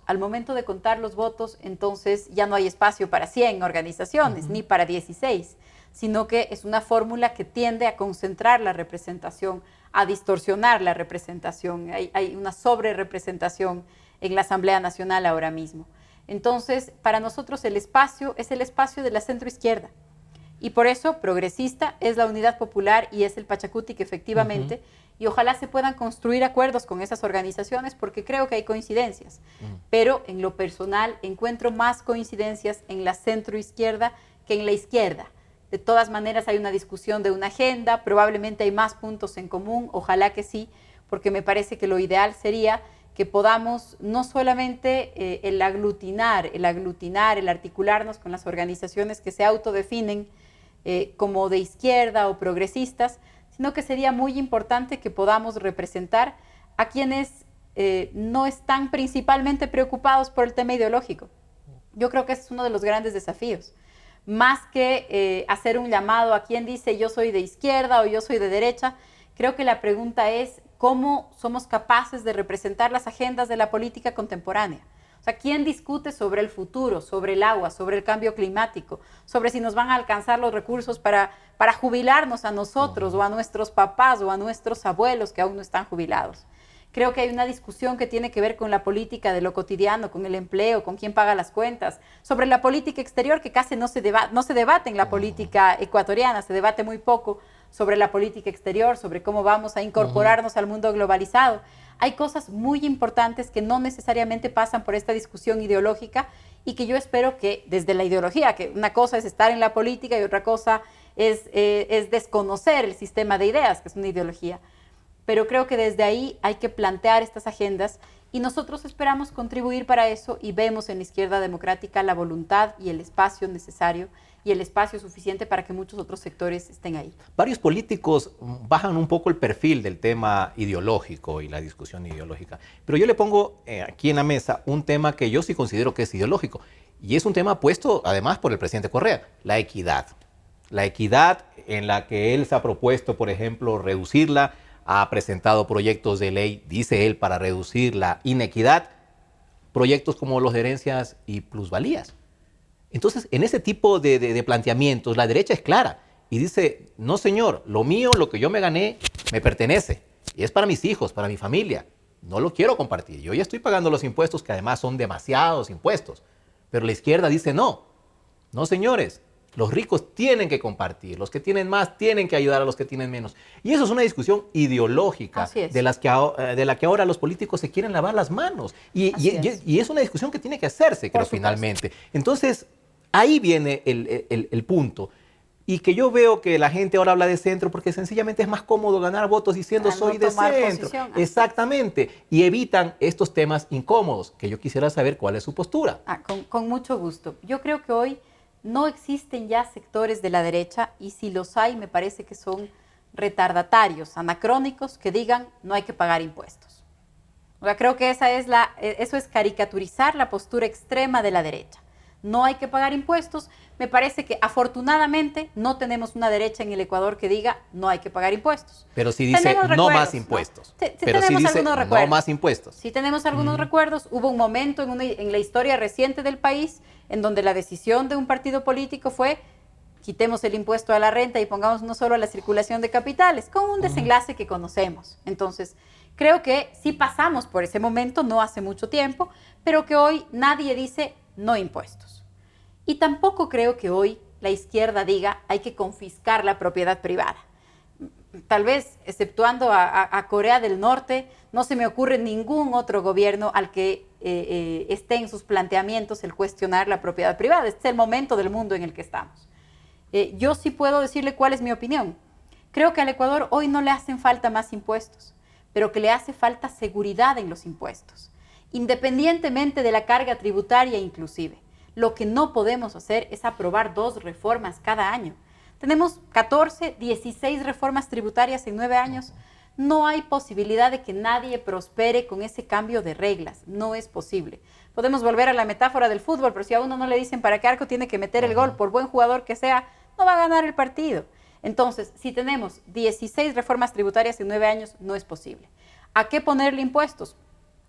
entonces ya no hay espacio para 100 organizaciones, ni para 16, sino que es una fórmula que tiende a concentrar la representación, a distorsionar la representación. Hay una sobrerepresentación en la Asamblea Nacional ahora mismo. Entonces, para nosotros el espacio es el espacio de la centroizquierda. Y por eso, progresista es la Unidad Popular y es el Pachacutic, efectivamente. Y ojalá se puedan construir acuerdos con esas organizaciones porque creo que hay coincidencias. Pero en lo personal encuentro más coincidencias en la centroizquierda que en la izquierda. De todas maneras hay una discusión de una agenda, probablemente hay más puntos en común, ojalá que sí, porque me parece que lo ideal sería que podamos no solamente el aglutinar, el articularnos con las organizaciones que se autodefinen como de izquierda o progresistas, sino que sería muy importante que podamos representar a quienes no están principalmente preocupados por el tema ideológico. Yo creo que ese es uno de los grandes desafíos. Más que hacer un llamado a quien dice yo soy de izquierda o yo soy de derecha, creo que la pregunta es cómo somos capaces de representar las agendas de la política contemporánea. O sea, ¿quién discute sobre el futuro, sobre el agua, sobre el cambio climático, sobre si nos van a alcanzar los recursos para jubilarnos a nosotros o a nuestros papás o a nuestros abuelos que aún no están jubilados? Creo que hay una discusión que tiene que ver con la política de lo cotidiano, con el empleo, con quién paga las cuentas, sobre la política exterior que casi no se debate en la política ecuatoriana, se debate muy poco sobre la política exterior, sobre cómo vamos a incorporarnos al mundo globalizado. Hay cosas muy importantes que no necesariamente pasan por esta discusión ideológica y que yo espero que desde la ideología, que una cosa es estar en la política y otra cosa es desconocer el sistema de ideas, que es una ideología. Pero creo que desde ahí hay que plantear estas agendas y nosotros esperamos contribuir para eso y vemos en la izquierda democrática la voluntad y el espacio necesario y el espacio suficiente para que muchos otros sectores estén ahí. Varios políticos bajan un poco el perfil del tema ideológico y la discusión ideológica, pero yo le pongo aquí en la mesa un tema que yo sí considero que es ideológico y es un tema puesto además por el presidente Correa, la equidad. La equidad en la que él se ha propuesto, por ejemplo, reducirla, ha presentado proyectos de ley, dice él, para reducir la inequidad, proyectos como los de herencias y plusvalías. Entonces, en ese tipo de planteamientos, la derecha es clara y dice, no señor, lo mío, lo que yo me gané, me pertenece y es para mis hijos, para mi familia. No lo quiero compartir. Yo ya estoy pagando los impuestos, que además son demasiados impuestos. Pero la izquierda dice, no señores, los ricos tienen que compartir, los que tienen más tienen que ayudar a los que tienen menos. Y eso es una discusión ideológica de la que ahora los políticos se quieren lavar las manos. Y es una discusión que tiene que hacerse, creo, finalmente. Entonces, ahí viene el punto. Y que yo veo que la gente ahora habla de centro porque sencillamente es más cómodo ganar votos diciendo soy de centro. Exactamente. Y evitan estos temas incómodos, que yo quisiera saber cuál es su postura. Con mucho gusto. Yo creo que hoy no existen ya sectores de la derecha y si los hay me parece que son retardatarios, anacrónicos, que digan no hay que pagar impuestos. O sea, creo que eso es caricaturizar la postura extrema de la derecha. No hay que pagar impuestos. Me parece que afortunadamente no tenemos una derecha en el Ecuador que diga no hay que pagar impuestos. Pero sí dice no más impuestos. ¿No? Pero sí dice no más impuestos. Sí tenemos algunos recuerdos. Hubo un momento en la historia reciente del país en donde la decisión de un partido político fue quitemos el impuesto a la renta y pongamos no solo a la circulación de capitales, con un desenlace que conocemos. Entonces, Creo que sí pasamos por ese momento, no hace mucho tiempo, pero que hoy nadie dice no impuestos. Y tampoco creo que hoy la izquierda diga hay que confiscar la propiedad privada. Tal vez, exceptuando a Corea del Norte, no se me ocurre ningún otro gobierno al que esté en sus planteamientos el cuestionar la propiedad privada. Este es el momento del mundo en el que estamos. Yo sí puedo decirle cuál es mi opinión. Creo que al Ecuador hoy no le hacen falta más impuestos, pero que le hace falta seguridad en los impuestos, independientemente de la carga tributaria inclusive. Lo que no podemos hacer es aprobar 2 reformas cada año. Tenemos 14, 16 reformas tributarias en 9 años. No hay posibilidad de que nadie prospere con ese cambio de reglas. No es posible. Podemos volver a la metáfora del fútbol, pero si a uno no le dicen para qué arco tiene que meter el gol, por buen jugador que sea, no va a ganar el partido. Entonces, si tenemos 16 reformas tributarias en 9 años, no es posible. ¿A qué ponerle impuestos?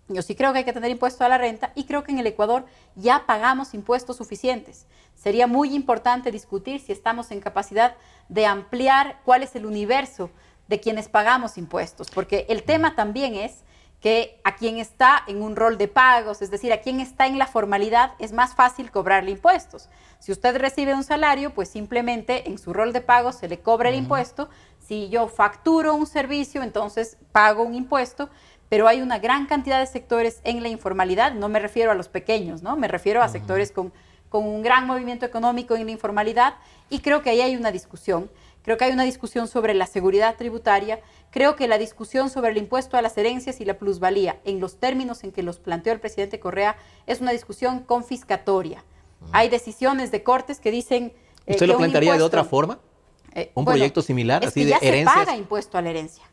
Yo sí creo que hay que tener impuesto a la renta y creo que en el Ecuador ya pagamos impuestos suficientes. Sería muy importante discutir si estamos en capacidad de ampliar cuál es el universo de quienes pagamos impuestos, porque el tema también es que a quien está en un rol de pagos, es decir, a quien está en la formalidad, es más fácil cobrarle impuestos. Si usted recibe un salario, pues simplemente en su rol de pagos se le cobra el impuesto. Si yo facturo un servicio, entonces pago un impuesto, pero hay una gran cantidad de sectores en la informalidad. No me refiero a los pequeños, ¿no? Me refiero a sectores con un gran movimiento económico en la informalidad, y creo que ahí hay una discusión. Creo que hay una discusión sobre la seguridad tributaria. Creo que la discusión sobre el impuesto a las herencias y la plusvalía, en los términos en que los planteó el presidente Correa, es una discusión confiscatoria. Hay decisiones de cortes que dicen... ¿Usted lo plantearía de otra forma? ¿Un proyecto similar, así de herencias? Ya se paga impuesto a la herencia.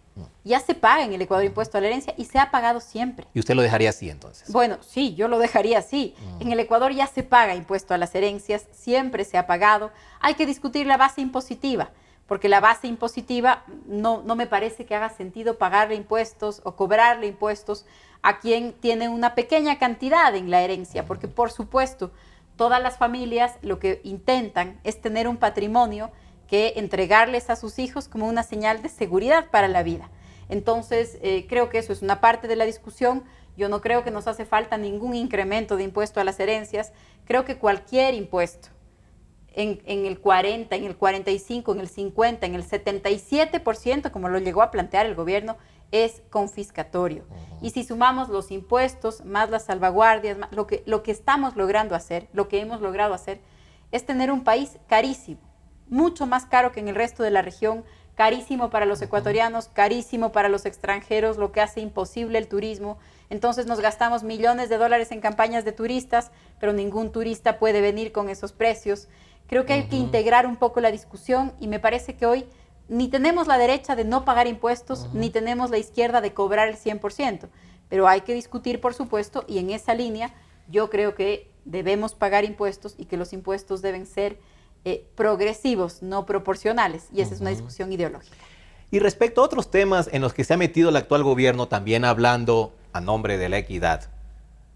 Ya se paga en el Ecuador impuesto a la herencia y se ha pagado siempre. ¿Y usted lo dejaría así entonces? Bueno, sí, yo lo dejaría así. En el Ecuador ya se paga impuesto a las herencias, siempre se ha pagado. Hay que discutir la base impositiva, porque la base impositiva no me parece que haga sentido pagarle impuestos o cobrarle impuestos a quien tiene una pequeña cantidad en la herencia, porque por supuesto todas las familias lo que intentan es tener un patrimonio que entregarles a sus hijos como una señal de seguridad para la vida. Entonces, creo que eso es una parte de la discusión. Yo no creo que nos hace falta ningún incremento de impuesto a las herencias. Creo que cualquier impuesto, en el 40, en el 45, en el 50, en el 77%, como lo llegó a plantear el gobierno, es confiscatorio. Y si sumamos los impuestos, más las salvaguardias, más lo que estamos logrando hacer, lo que hemos logrado hacer, es tener un país carísimo, mucho más caro que en el resto de la región, carísimo para los ecuatorianos, carísimo para los extranjeros, lo que hace imposible el turismo. Entonces nos gastamos millones de dólares en campañas de turistas, pero ningún turista puede venir con esos precios. Creo que hay que integrar un poco la discusión, y me parece que hoy ni tenemos la derecha de no pagar impuestos, ni tenemos la izquierda de cobrar el 100%, pero hay que discutir, por supuesto, y en esa línea yo creo que debemos pagar impuestos y que los impuestos deben ser progresivos, no proporcionales, y esa es una discusión ideológica. Y respecto a otros temas en los que se ha metido el actual gobierno, también hablando a nombre de la equidad,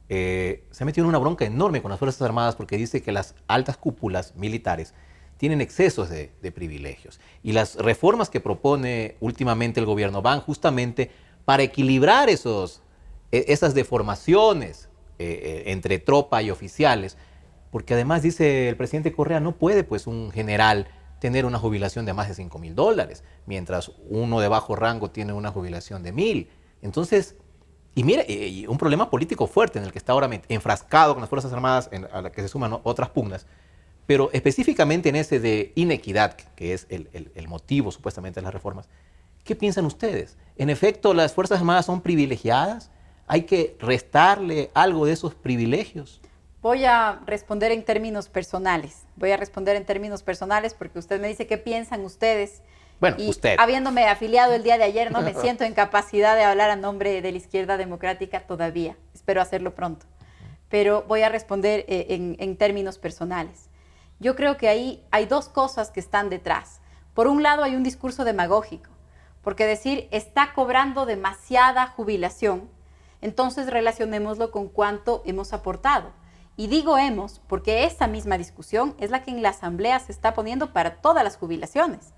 se ha metido en una bronca enorme con las Fuerzas Armadas porque dice que las altas cúpulas militares tienen excesos de privilegios. Y las reformas que propone últimamente el gobierno van justamente para equilibrar esas deformaciones entre tropa y oficiales. Porque además, dice el presidente Correa, no puede pues un general tener una jubilación de más de $5,000, mientras uno de bajo rango tiene una jubilación de $1,000. Entonces, y mire, un problema político fuerte en el que está ahora enfrascado con las Fuerzas Armadas, a la que se suman otras pugnas, pero específicamente en ese de inequidad, que es el motivo supuestamente de las reformas. ¿Qué piensan ustedes? ¿En efecto las Fuerzas Armadas son privilegiadas? ¿Hay que restarle algo de esos privilegios? Voy a responder en términos personales. Porque usted me dice qué piensan ustedes. Bueno, y usted. Habiéndome afiliado el día de ayer, no me siento en capacidad de hablar a nombre de la izquierda democrática todavía. Espero hacerlo pronto. Pero voy a responder en términos personales. Yo creo que ahí hay 2 cosas que están detrás. Por un lado, hay un discurso demagógico, porque decir está cobrando demasiada jubilación, entonces relacionémoslo con cuánto hemos aportado. Y digo hemos porque esa misma discusión es la que en la Asamblea se está poniendo para todas las jubilaciones.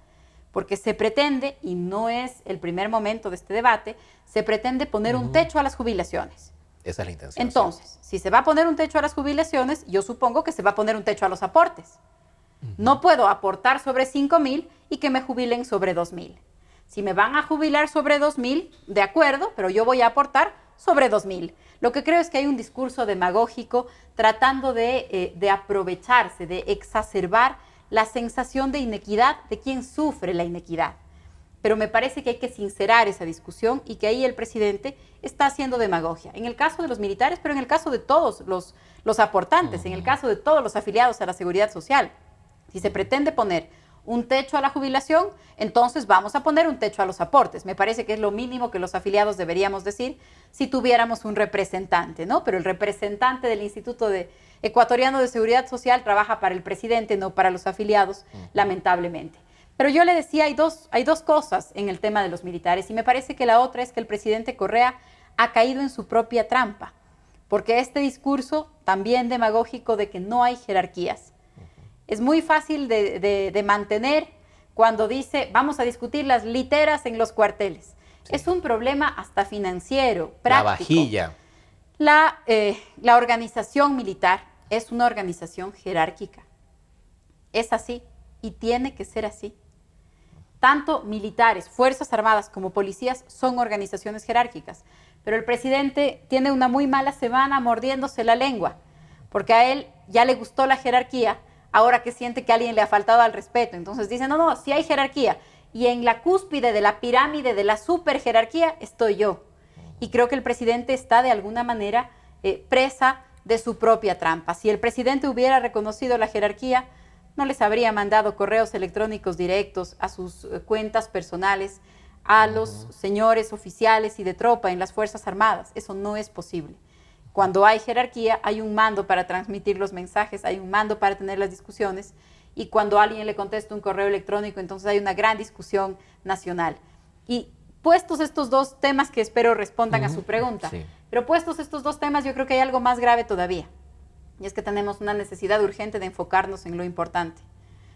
porque se pretende, y no es el primer momento de este debate, se pretende poner un techo a las jubilaciones. Esa es la intención. Entonces, si se va a poner un techo a las jubilaciones, yo supongo que se va a poner un techo a los aportes. No puedo aportar sobre 5,000 y que me jubilen sobre 2,000. Si me van a jubilar sobre 2,000, de acuerdo, pero yo voy a aportar sobre 2,000. Lo que creo es que hay un discurso demagógico tratando de aprovecharse, de exacerbar la sensación de inequidad de quien sufre la inequidad. Pero me parece que hay que sincerar esa discusión y que ahí el presidente está haciendo demagogia. En el caso de los militares, pero en el caso de todos los aportantes, en el caso de todos los afiliados a la Seguridad Social. Si se pretende poner un techo a la jubilación, entonces vamos a poner un techo a los aportes. Me parece que es lo mínimo que los afiliados deberíamos decir si tuviéramos un representante, ¿no? Pero el representante del Instituto Ecuatoriano de Seguridad Social trabaja para el presidente, no para los afiliados, lamentablemente. Pero yo le decía, hay dos cosas en el tema de los militares, y me parece que la otra es que el presidente Correa ha caído en su propia trampa, porque este discurso también demagógico de que no hay jerarquías es muy fácil de mantener cuando dice vamos a discutir las literas en los cuarteles. Sí. Es un problema hasta financiero, práctico. La vajilla. La organización militar es una organización jerárquica. Es así y tiene que ser así. Tanto militares, Fuerzas Armadas como policías son organizaciones jerárquicas. Pero el presidente tiene una muy mala semana mordiéndose la lengua, porque a él ya le gustó la jerarquía, ahora que siente que a alguien le ha faltado al respeto. Entonces dice, no, sí hay jerarquía. Y en la cúspide de la pirámide de la superjerarquía estoy yo. Y creo que el presidente está de alguna manera presa de su propia trampa. Si el presidente hubiera reconocido la jerarquía, no les habría mandado correos electrónicos directos a sus cuentas personales, a los señores oficiales y de tropa en las Fuerzas Armadas. Eso no es posible. Cuando hay jerarquía, hay un mando para transmitir los mensajes, hay un mando para tener las discusiones, y cuando alguien le contesta un correo electrónico, entonces hay una gran discusión nacional. Y puestos estos dos temas, que espero respondan a su pregunta, pero puestos estos dos temas, yo creo que hay algo más grave todavía, y es que tenemos una necesidad urgente de enfocarnos en lo importante.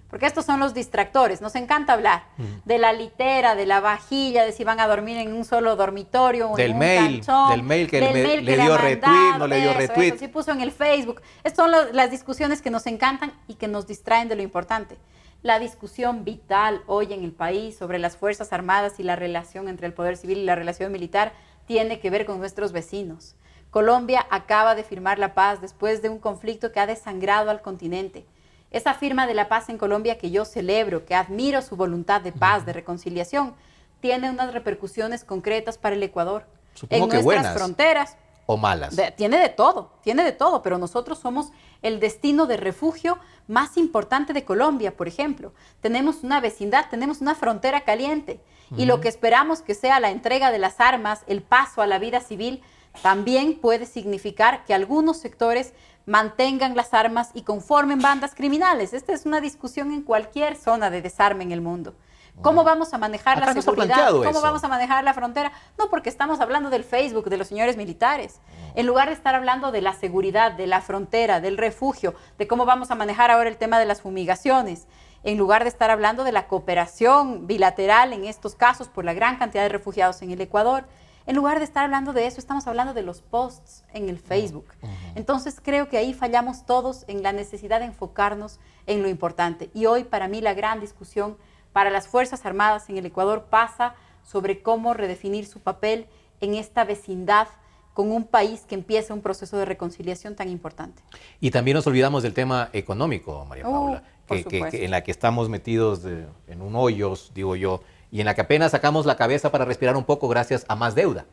Porque estos son los distractores. Nos encanta hablar de la litera, de la vajilla, de si van a dormir en un solo dormitorio o en un canchón. Del mail que le dio retweet, no le dio retweet. Si puso en el Facebook. Estas son las discusiones que nos encantan y que nos distraen de lo importante. La discusión vital hoy en el país sobre las Fuerzas Armadas y la relación entre el poder civil y la relación militar tiene que ver con nuestros vecinos. Colombia acaba de firmar la paz después de un conflicto que ha desangrado al continente. Esa firma de la paz en Colombia, que yo celebro, que admiro su voluntad de paz, de reconciliación, tiene unas repercusiones concretas para el Ecuador. Supongo en que nuestras buenas fronteras. O malas. Tiene de todo, pero nosotros somos el destino de refugio más importante de Colombia, por ejemplo. Tenemos una vecindad, tenemos una frontera caliente, y lo que esperamos que sea la entrega de las armas, el paso a la vida civil, también puede significar que algunos sectores mantengan las armas y conformen bandas criminales. Esta es una discusión en cualquier zona de desarme en el mundo. ¿Cómo vamos a manejar la seguridad? ¿Cómo vamos a manejar la frontera? No, porque estamos hablando del Facebook, de los señores militares. En lugar de estar hablando de la seguridad, de la frontera, del refugio, de cómo vamos a manejar ahora el tema de las fumigaciones, en lugar de estar hablando de la cooperación bilateral en estos casos por la gran cantidad de refugiados en el Ecuador, en lugar de estar hablando de eso, estamos hablando de los posts en el Facebook. Entonces creo que ahí fallamos todos en la necesidad de enfocarnos en lo importante. Y hoy para mí la gran discusión para las Fuerzas Armadas en el Ecuador pasa sobre cómo redefinir su papel en esta vecindad con un país que empieza un proceso de reconciliación tan importante. Y también nos olvidamos del tema económico, María Paula, que en la que estamos metidos en un hoyo, digo yo, y en la que apenas sacamos la cabeza para respirar un poco gracias a más deuda.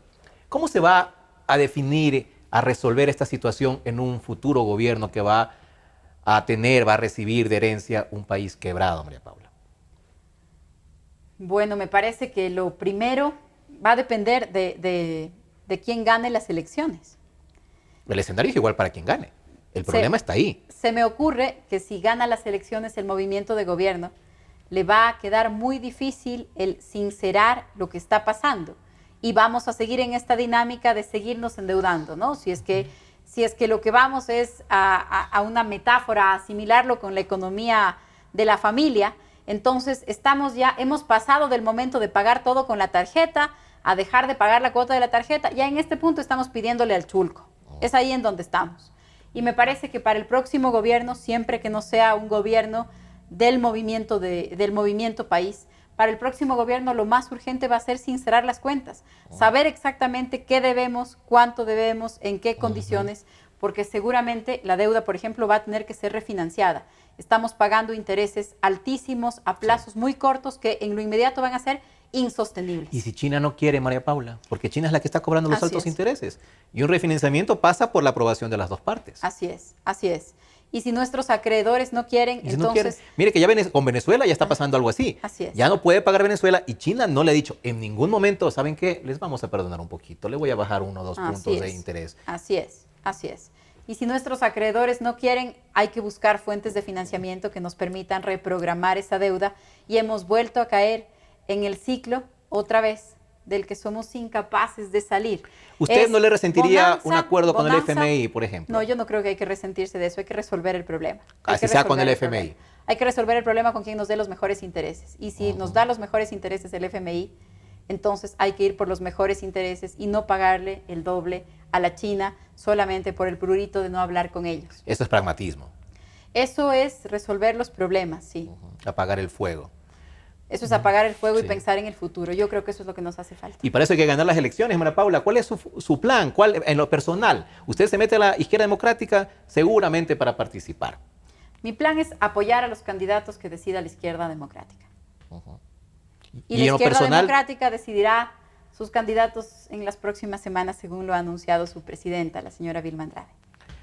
¿Cómo se va a definir, a resolver esta situación en un futuro gobierno que va a recibir de herencia un país quebrado, María Paula? Bueno, me parece que lo primero va a depender de quién gane las elecciones. El escenario es igual para quien gane. El problema está ahí. Se me ocurre que si gana las elecciones el movimiento de gobierno, le va a quedar muy difícil el sincerar lo que está pasando. Y vamos a seguir en esta dinámica de seguirnos endeudando, ¿no? Si es que lo que vamos es a una metáfora, a asimilarlo con la economía de la familia, Entonces, hemos pasado del momento de pagar todo con la tarjeta a dejar de pagar la cuota de la tarjeta. Ya en este punto estamos pidiéndole al chulco. Es ahí en donde estamos. Y me parece que para el próximo gobierno, siempre que no sea un gobierno del movimiento país, para el próximo gobierno lo más urgente va a ser sincerar las cuentas, saber exactamente qué debemos, cuánto debemos, en qué condiciones, porque seguramente la deuda, por ejemplo, va a tener que ser refinanciada. Estamos pagando intereses altísimos a plazos muy cortos que en lo inmediato van a ser insostenibles. ¿Y si China no quiere, María Paula? Porque China es la que está cobrando los altos intereses. Y un refinanciamiento pasa por la aprobación de las dos partes. Así es, así es. Y si nuestros acreedores no quieren, si entonces... no quieren, mire que ya con Venezuela ya está pasando algo así. Así es. Ya no puede pagar Venezuela y China no le ha dicho en ningún momento, ¿saben qué? Les vamos a perdonar un poquito, le voy a bajar 1 o 2 puntos de interés. Así es, así es. Y si nuestros acreedores no quieren, hay que buscar fuentes de financiamiento que nos permitan reprogramar esa deuda. Y hemos vuelto a caer en el ciclo, otra vez, del que somos incapaces de salir. ¿Usted no le resentiría un acuerdo con el FMI, por ejemplo? No, yo no creo que hay que resentirse de eso, hay que resolver el problema. Así sea con el FMI. Hay que resolver el problema con quien nos dé los mejores intereses. Y si nos da los mejores intereses el FMI, entonces hay que ir por los mejores intereses y no pagarle el doble a la China solamente por el prurito de no hablar con ellos. Eso es pragmatismo. Eso es resolver los problemas, sí. Apagar el fuego. Eso es apagar el fuego y pensar en el futuro. Yo creo que eso es lo que nos hace falta. Y para eso hay que ganar las elecciones, María Paula. ¿Cuál es su plan? ¿Cuál, en lo personal? Usted se mete a la izquierda democrática seguramente para participar. Mi plan es apoyar a los candidatos que decida la izquierda democrática. Y la izquierda democrática decidirá sus candidatos en las próximas semanas, según lo ha anunciado su presidenta, la señora Vilma Andrade.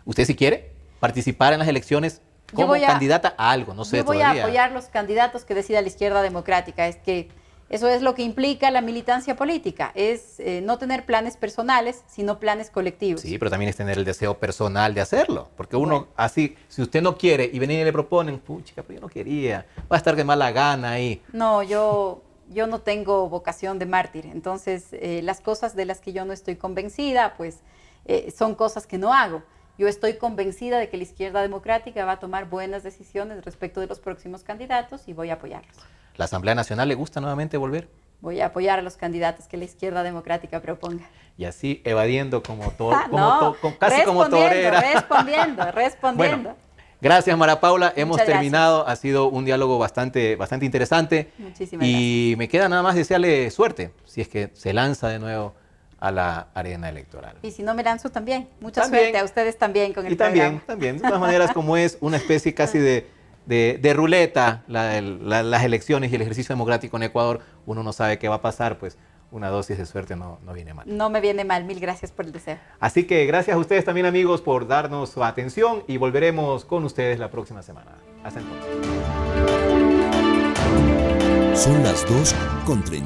¿Usted si quiere participar en las elecciones como candidata a algo? No sé todavía. Yo voy a apoyar los candidatos que decida la izquierda democrática. Es que eso es lo que implica la militancia política, es no tener planes personales, sino planes colectivos. Sí, pero también es tener el deseo personal de hacerlo, porque uno así, si usted no quiere y venir y le proponen, puchica, pero yo no quería, va a estar de mala gana ahí. No, yo no tengo vocación de mártir, entonces las cosas de las que yo no estoy convencida, pues son cosas que no hago. Yo estoy convencida de que la izquierda democrática va a tomar buenas decisiones respecto de los próximos candidatos y voy a apoyarlos. ¿La Asamblea Nacional le gusta nuevamente volver? Voy a apoyar a los candidatos que la izquierda democrática proponga. Y así evadiendo casi como torera. Respondiendo. Bueno, gracias, María Paula. Hemos terminado. Ha sido un diálogo bastante interesante. Muchísimas gracias. Y me queda nada más desearle suerte, si es que se lanza de nuevo a la arena electoral. Y si no me lanzo también. Mucha suerte a ustedes también con el programa. También. De todas maneras, como es una especie casi de ruleta las elecciones y el ejercicio democrático en Ecuador, uno no sabe qué va a pasar, pues una dosis de suerte no viene mal. No me viene mal. Mil gracias por el deseo. Así que gracias a ustedes también, amigos, por darnos su atención y volveremos con ustedes la próxima semana. Hasta entonces. Son las 2:30.